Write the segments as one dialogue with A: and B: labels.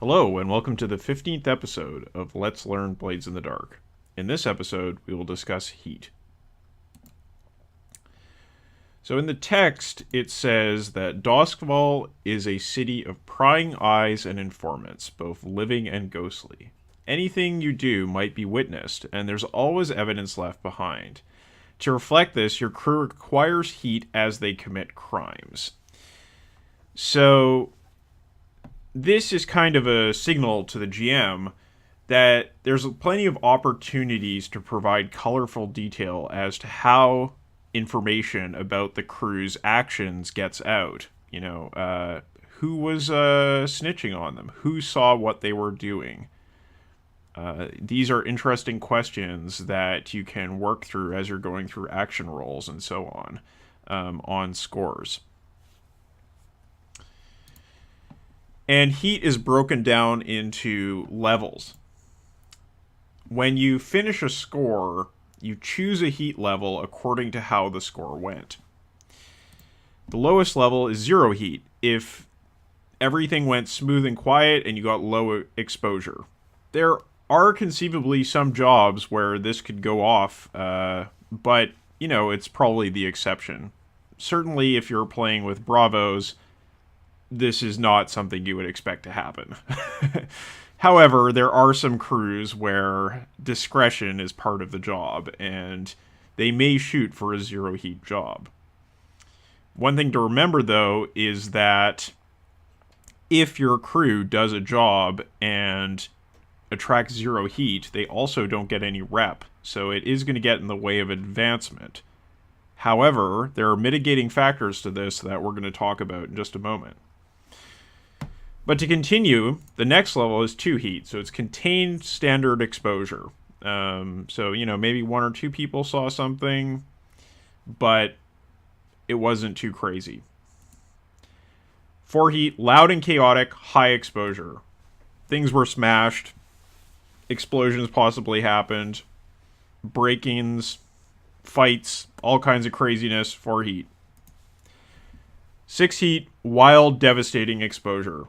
A: Hello, and welcome to the 15th episode of Let's Learn Blades in the Dark. In this episode, we will discuss heat. So in the text, it says that Doskval is a city of prying eyes and informants, both living and ghostly. Anything you do might be witnessed, and there's always evidence left behind. To reflect this, your crew requires heat as they commit crimes. So this is kind of a signal to the GM that there's plenty of opportunities to provide colorful detail as to how information about the crew's actions gets out. Who was snitching on them? Who saw what they were doing? These are interesting questions that you can work through as you're going through action rolls and so on scores. And heat is broken down into levels. When you finish a score, you choose a heat level according to how the score went. The lowest level is 0 heat, if everything went smooth and quiet and you got low exposure. There are conceivably some jobs where this could go off, but, it's probably the exception. Certainly if you're playing with Bravos, this is not something you would expect to happen. However, there are some crews where discretion is part of the job, and they may shoot for a 0 heat job. One thing to remember, though, is that if your crew does a job and attracts 0 heat, they also don't get any rep, so it is going to get in the way of advancement. However, there are mitigating factors to this that we're going to talk about in just a moment. But to continue, the next level is 2 heat, so it's contained standard exposure. Maybe 1 or 2 people saw something, but it wasn't too crazy. 4 heat, loud and chaotic, high exposure. Things were smashed, explosions possibly happened, break-ins, fights, all kinds of craziness. 4 heat. 6 heat, wild, devastating exposure.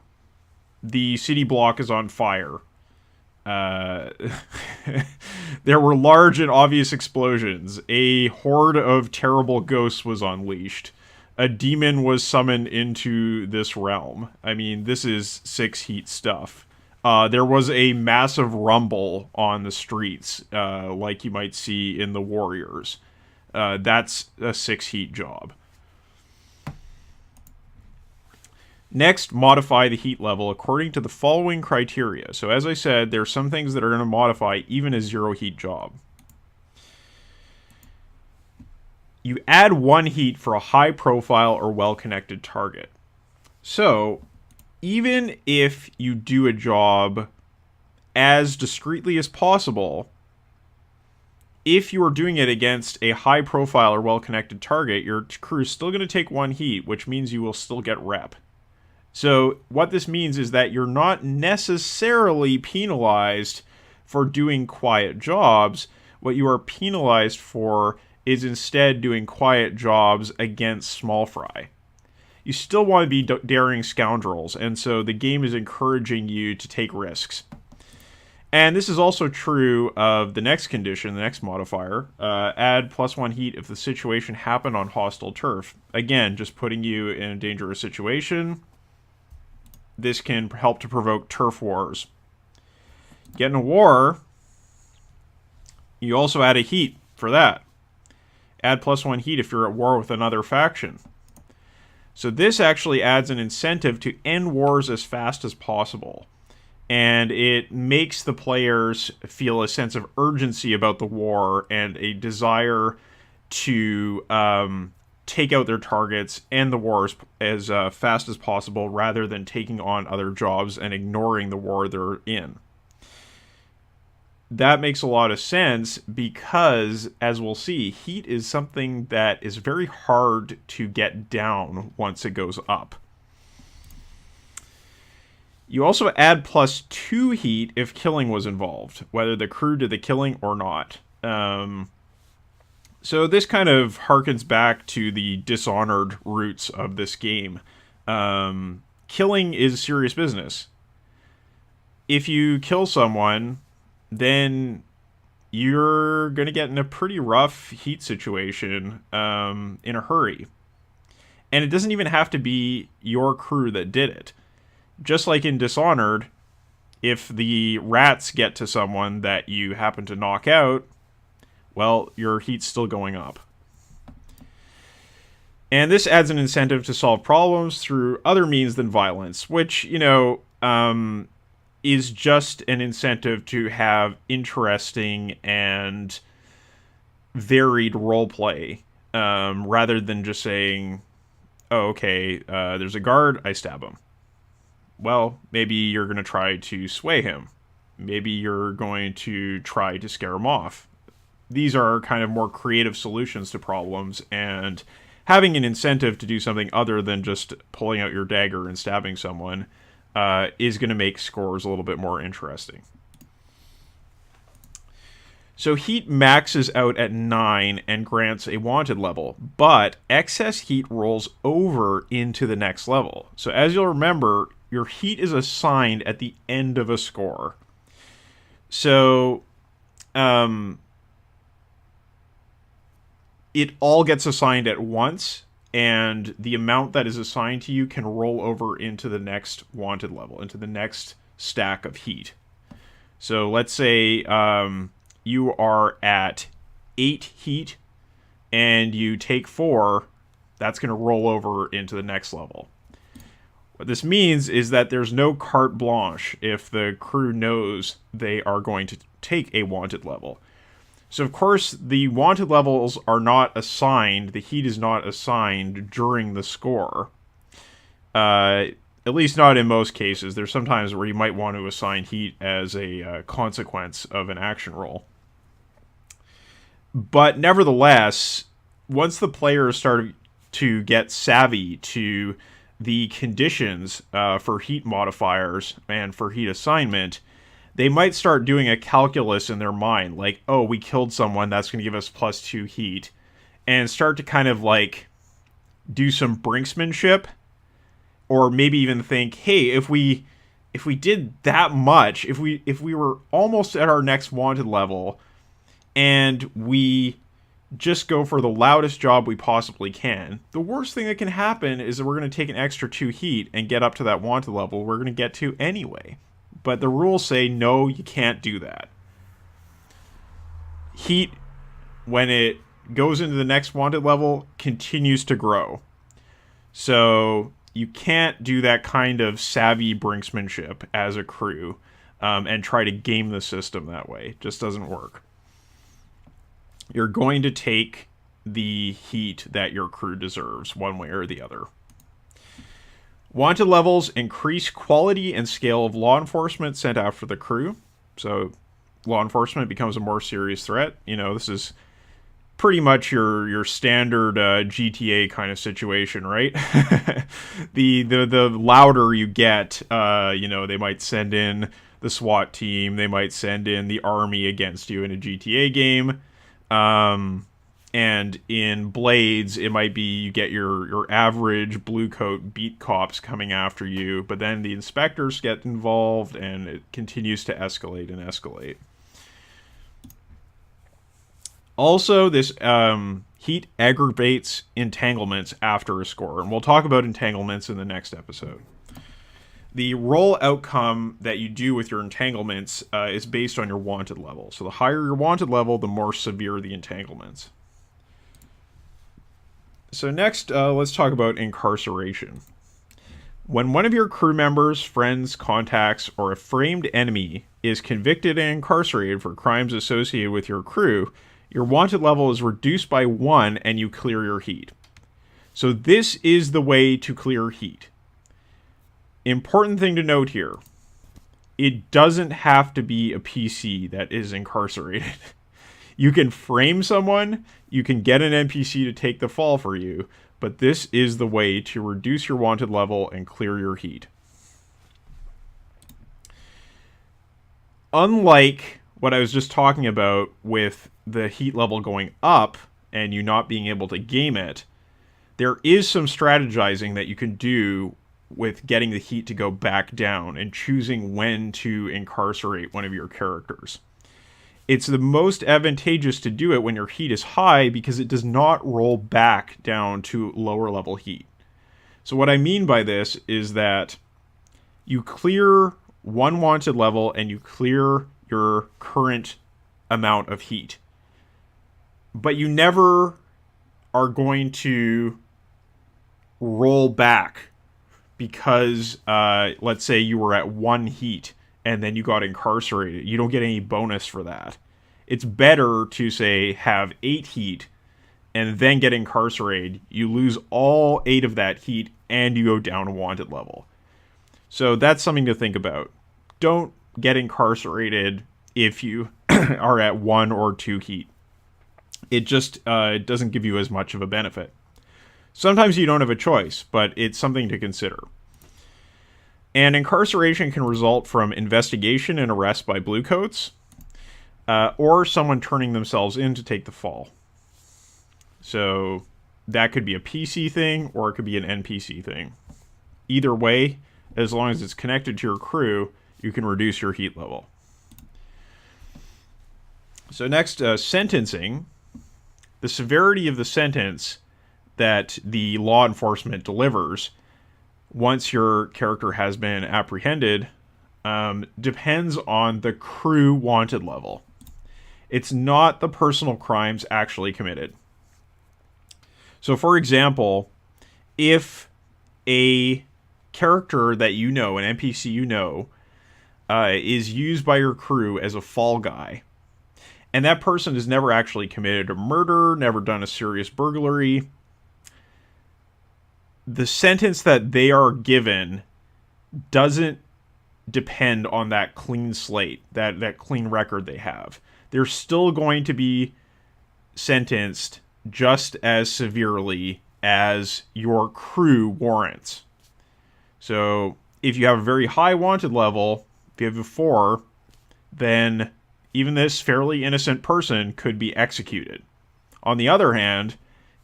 A: The city block is on fire. There were large and obvious explosions. A horde of terrible ghosts was unleashed. A demon was summoned into this realm. I mean, this is 6 heat stuff. There was a massive rumble on the streets, like you might see in the Warriors. That's a 6 heat job. Next, modify the heat level according to the following criteria. So as I said, there are some things that are going to modify even a 0 heat job. You add 1 heat for a high profile or well-connected target. So even if you do a job as discreetly as possible, if you are doing it against a high profile or well-connected target, your crew is still going to take 1 heat, which means you will still get rep. So what this means is that you're not necessarily penalized for doing quiet jobs. What you are penalized for is instead doing quiet jobs against small fry. You still want to be daring scoundrels, and so the game is encouraging you to take risks. And this is also true of the next condition, the next modifier. Add +1 heat if the situation happened on hostile turf. Again, just putting you in a dangerous situation. This can help to provoke turf wars. Get in a war, you also add a heat for that. Add +1 heat if you're at war with another faction. So this actually adds an incentive to end wars as fast as possible. And it makes the players feel a sense of urgency about the war and a desire to take out their targets and the wars as fast as possible rather than taking on other jobs and ignoring the war they're in. That makes a lot of sense because, as we'll see, heat is something that is very hard to get down once it goes up. You also add +2 heat if killing was involved, whether the crew did the killing or not. So this kind of harkens back to the Dishonored roots of this game. Killing is serious business. if you kill someone, then you're going to get in a pretty rough heat situation in a hurry. And it doesn't even have to be your crew that did it. Just like in Dishonored, if the rats get to someone that you happen to knock out, well, your heat's still going up. And this adds an incentive to solve problems through other means than violence, which, is just an incentive to have interesting and varied roleplay, rather than just saying, oh, okay, there's a guard, I stab him. Well, maybe you're going to try to sway him. Maybe you're going to try to scare him off. These are kind of more creative solutions to problems, and having an incentive to do something other than just pulling out your dagger and stabbing someone is going to make scores a little bit more interesting. So heat maxes out at 9 and grants a wanted level, but excess heat rolls over into the next level. So as you'll remember, your heat is assigned at the end of a score. So it all gets assigned at once, and the amount that is assigned to you can roll over into the next wanted level, into the next stack of heat. So let's say you are at 8 heat and you take 4, that's going to roll over into the next level. What this means is that there's no carte blanche if the crew knows they are going to take a wanted level. So, of course, the wanted levels are not assigned, the heat is not assigned during the score. At least not in most cases. There's sometimes where you might want to assign heat as a consequence of an action roll. But nevertheless, once the players start to get savvy to the conditions for heat modifiers and for heat assignment, they might start doing a calculus in their mind, like, oh, we killed someone, that's going to give us +2 heat, and start to kind of like do some brinksmanship, or maybe even think, hey, if we did that much, if we were almost at our next wanted level, and we just go for the loudest job we possibly can, the worst thing that can happen is that we're going to take an extra 2 heat and get up to that wanted level we're going to get to anyway. But the rules say, no, you can't do that. Heat, when it goes into the next wanted level, continues to grow. So you can't do that kind of savvy brinksmanship as a crew and try to game the system that way. It just doesn't work. You're going to take the heat that your crew deserves, one way or the other. Wanted levels increase quality and scale of law enforcement sent after the crew. So law enforcement becomes a more serious threat. This is pretty much your standard GTA kind of situation, right? the louder you get, they might send in the SWAT team, they might send in the army against you in a GTA game. And in Blades, it might be you get your average blue coat beat cops coming after you, but then the inspectors get involved, and it continues to escalate and escalate. Also, this heat aggravates entanglements after a score, and we'll talk about entanglements in the next episode. The roll outcome that you do with your entanglements is based on your wanted level. So the higher your wanted level, the more severe the entanglements. So next, let's talk about incarceration. When one of your crew members, friends, contacts, or a framed enemy is convicted and incarcerated for crimes associated with your crew, your wanted level is reduced by 1 and you clear your heat. So this is the way to clear heat. Important thing to note here, it doesn't have to be a PC that is incarcerated. You can frame someone, you can get an NPC to take the fall for you, but this is the way to reduce your wanted level and clear your heat. Unlike what I was just talking about with the heat level going up and you not being able to game it, there is some strategizing that you can do with getting the heat to go back down and choosing when to incarcerate one of your characters. It's the most advantageous to do it when your heat is high because it does not roll back down to lower level heat. So what I mean by this is that you clear one wanted level and you clear your current amount of heat. But you never are going to roll back because, let's say you were at 1 heat and then you got incarcerated. You don't get any bonus for that. It's better to, say, have 8 heat and then get incarcerated. You lose all 8 of that heat and you go down a wanted level. So that's something to think about. Don't get incarcerated if you are at 1 or 2 heat. It just doesn't give you as much of a benefit. Sometimes you don't have a choice, but it's something to consider. And incarceration can result from investigation and arrest by bluecoats, or someone turning themselves in to take the fall. So that could be a PC thing, or it could be an NPC thing. Either way, as long as it's connected to your crew, you can reduce your heat level. So next, sentencing. The severity of the sentence that the law enforcement delivers once your character has been apprehended depends on the crew wanted level. It's not the personal crimes actually committed. So for example, if a character that you know, an NPC you know, is used by your crew as a fall guy, and that person has never actually committed a murder, never done a serious burglary, the sentence that they are given doesn't depend on that clean slate, that clean record they have. They're still going to be sentenced just as severely as your crew warrants. So if you have a very high wanted level, if you have a 4, then even this fairly innocent person could be executed. On the other hand,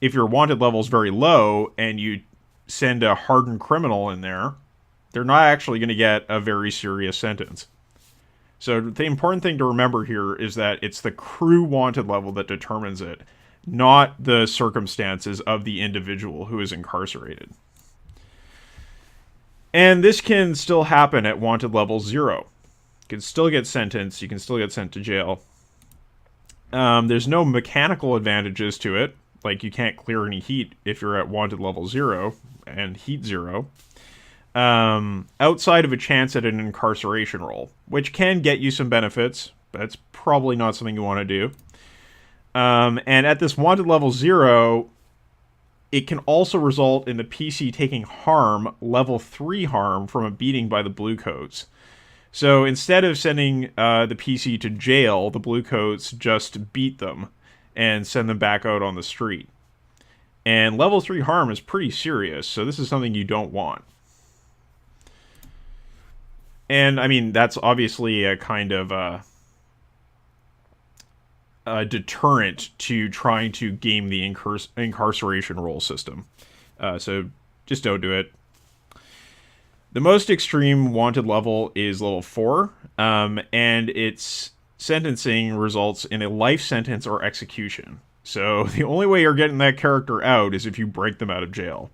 A: if your wanted level is very low and you send a hardened criminal in there, they're not actually going to get a very serious sentence. So the important thing to remember here is that it's the crew wanted level that determines it, not the circumstances of the individual who is incarcerated. And this can still happen at wanted level 0. You can still get sentenced, you can still get sent to jail. There's no mechanical advantages to it, like you can't clear any heat if you're at wanted level 0 and heat 0. Outside of a chance at an incarceration roll, which can get you some benefits. That's probably not something you want to do. And at this wanted level 0, it can also result in the PC taking harm, level 3 harm, from a beating by the bluecoats. So instead of sending the PC to jail, the bluecoats just beat them and send them back out on the street. And level 3 harm is pretty serious, so this is something you don't want. And, I mean, that's obviously a kind of a deterrent to trying to game the incarceration roll system. So just don't do it. The most extreme wanted level is level 4, and its sentencing results in a life sentence or execution. So the only way you're getting that character out is if you break them out of jail.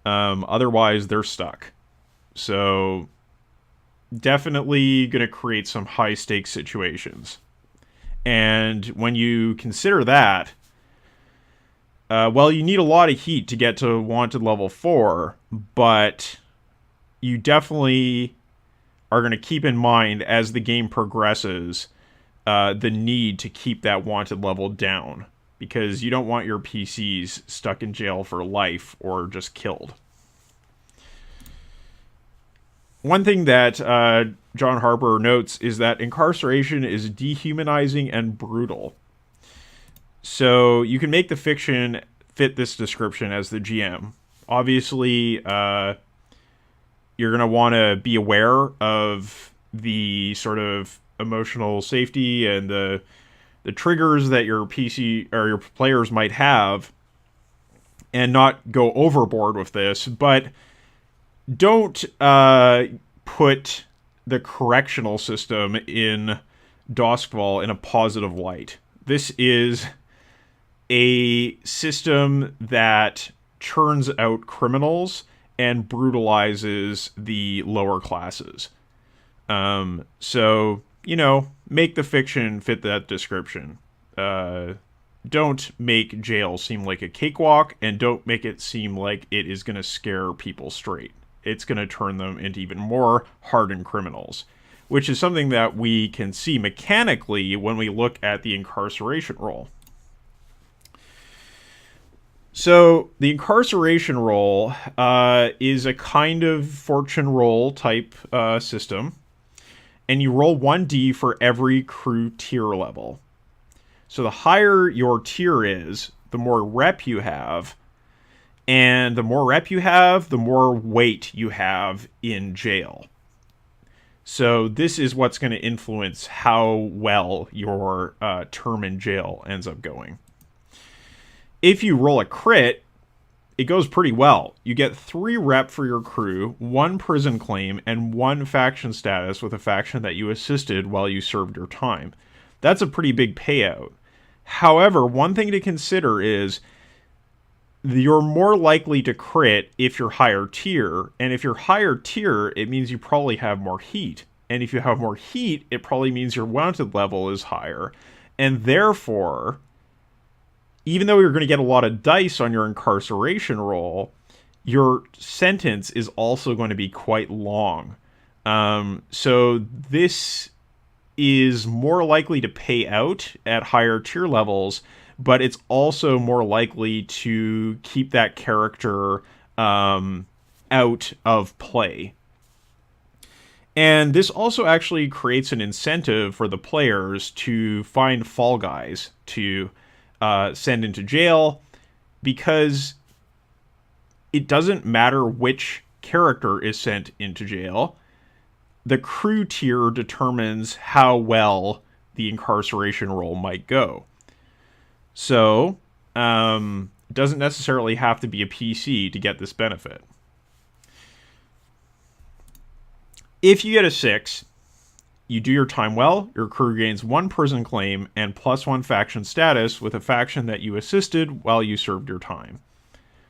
A: Otherwise, they're stuck. So definitely going to create some high-stakes situations. And when you consider that, well, you need a lot of heat to get to wanted level 4, but you definitely are going to keep in mind as the game progresses the need to keep that wanted level down, because you don't want your PCs stuck in jail for life or just killed. One thing that John Harper notes is that incarceration is dehumanizing and brutal. So you can make the fiction fit this description as the GM. Obviously, you're going to want to be aware of the sort of emotional safety and the triggers that your PC or your players might have, and not go overboard with this. But don't put the correctional system in Doskval in a positive light. This is a system that churns out criminals and brutalizes the lower classes. So, make the fiction fit that description. Don't make jail seem like a cakewalk, and don't make it seem like it is going to scare people straight. It's going to turn them into even more hardened criminals, which is something that we can see mechanically when we look at the incarceration roll. So the incarceration roll is a kind of fortune roll type system, and you roll 1d for every crew tier level. So the higher your tier is, the more rep you have, and the more rep you have, the more weight you have in jail. So this is what's going to influence how well your term in jail ends up going. If you roll a crit, it goes pretty well. You get 3 rep for your crew, 1 prison claim, and 1 faction status with a faction that you assisted while you served your time. That's a pretty big payout. However, one thing to consider is you're more likely to crit if you're higher tier, and if you're higher tier, it means you probably have more heat. And if you have more heat, it probably means your wanted level is higher. And therefore, even though you're going to get a lot of dice on your incarceration roll, your sentence is also going to be quite long. So this is more likely to pay out at higher tier levels, but it's also more likely to keep that character out of play. And this also actually creates an incentive for the players to find fall guys to send into jail, because it doesn't matter which character is sent into jail. The crew tier determines how well the incarceration roll might go. So, it doesn't necessarily have to be a PC to get this benefit. If you get a 6, you do your time well, your crew gains 1 prison claim and +1 faction status with a faction that you assisted while you served your time.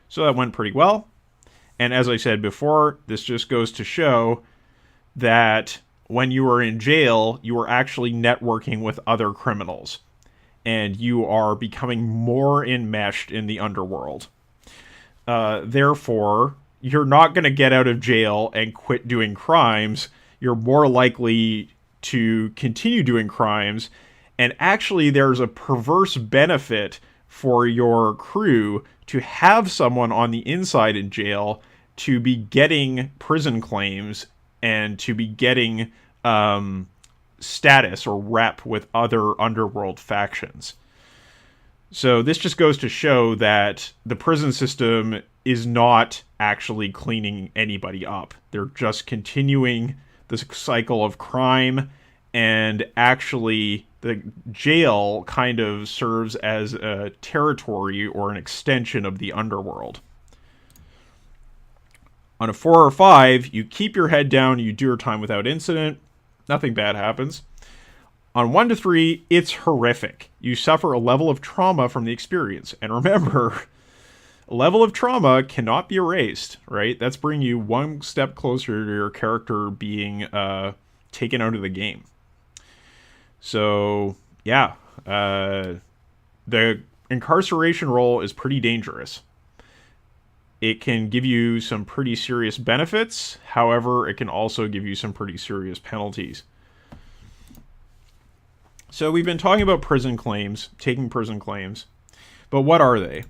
A: So that went pretty well. And as I said before, this just goes to show that when you are in jail, you are actually networking with other criminals, and you are becoming more enmeshed in the underworld. Therefore, you're not going to get out of jail and quit doing crimes. You're more likely to continue doing crimes, and actually there's a perverse benefit for your crew to have someone on the inside in jail to be getting prison claims and to be getting status or rep with other underworld factions. So this just goes to show that the prison system is not actually cleaning anybody up. They're just continuing the cycle of crime, and actually the jail kind of serves as a territory or an extension of the underworld. On a 4 or 5, you keep your head down, you do your time without incident, nothing bad happens. On 1 to 3, it's horrific. You suffer a level of trauma from the experience. And remember, a level of trauma cannot be erased, right? That's bringing you one step closer to your character being taken out of the game. So, yeah, the incarceration roll is pretty dangerous. It can give you some pretty serious benefits. However, it can also give you some pretty serious penalties. So we've been talking about prison claims, taking prison claims. But what are they?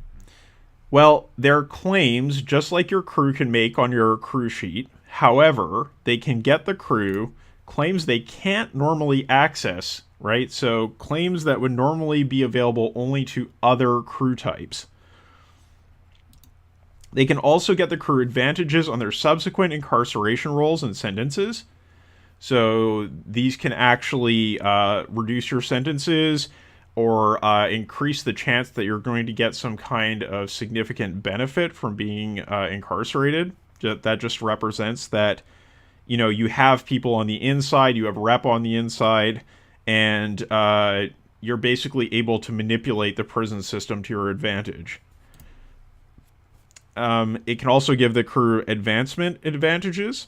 A: Well, they're claims just like your crew can make on your crew sheet. However, they can get the crew claims they can't normally access, right? So claims that would normally be available only to other crew types. They can also get the crew advantages on their subsequent incarceration rolls and sentences. So these can actually reduce your sentences or increase the chance that you're going to get some kind of significant benefit from being incarcerated. That just represents that, you know, you have people on the inside, you have rep on the inside, and you're basically able to manipulate the prison system to your advantage. It can also give the crew advancement advantages,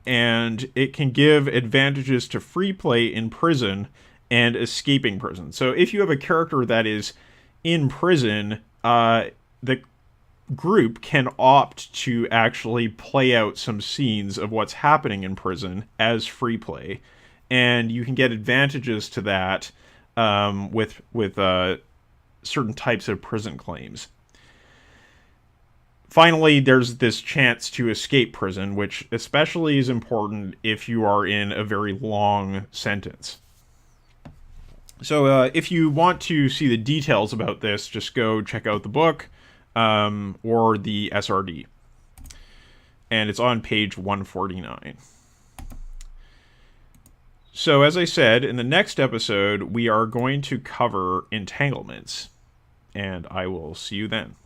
A: and it can give advantages to free play in prison and escaping prison. So if you have a character that is in prison, the group can opt to actually play out some scenes of what's happening in prison as free play, and you can get advantages to that with certain types of prison claims. Finally, there's this chance to escape prison, which especially is important if you are in a very long sentence. So if you want to see the details about this, just go check out the book or the SRD. And it's on page 149. So as I said, in the next episode, we are going to cover entanglements. And I will see you then.